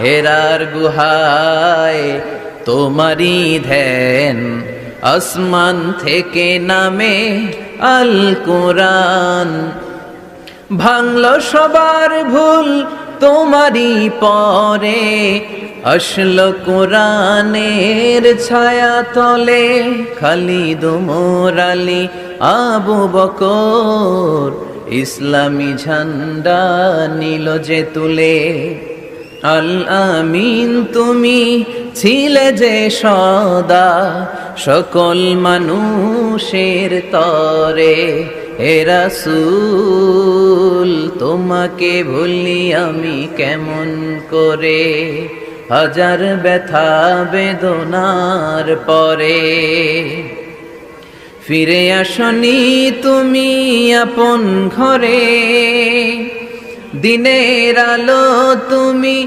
হেরার গুহায় তোমারই ধ্যান, আসমান থেকে নামে আল কোরআন। ভাঙল সবার ভুল তোমারই পরে, আসলো কোরআনের ছায়া তলে। খালিদ ওমর আলী আবু বকর ইসলামী ঝান্ডা নিল যে তুলে। আল আমিন তুমি ছিলে যে সদা, সকল মানুষের তরে। হে রাসূল তোমাকে ভুলি আমি কেমন করে, হাজার ব্যথা বেদনার পরে। ফিরে আসনি তুমি আপন ঘরে, দিনের আলো তুমি।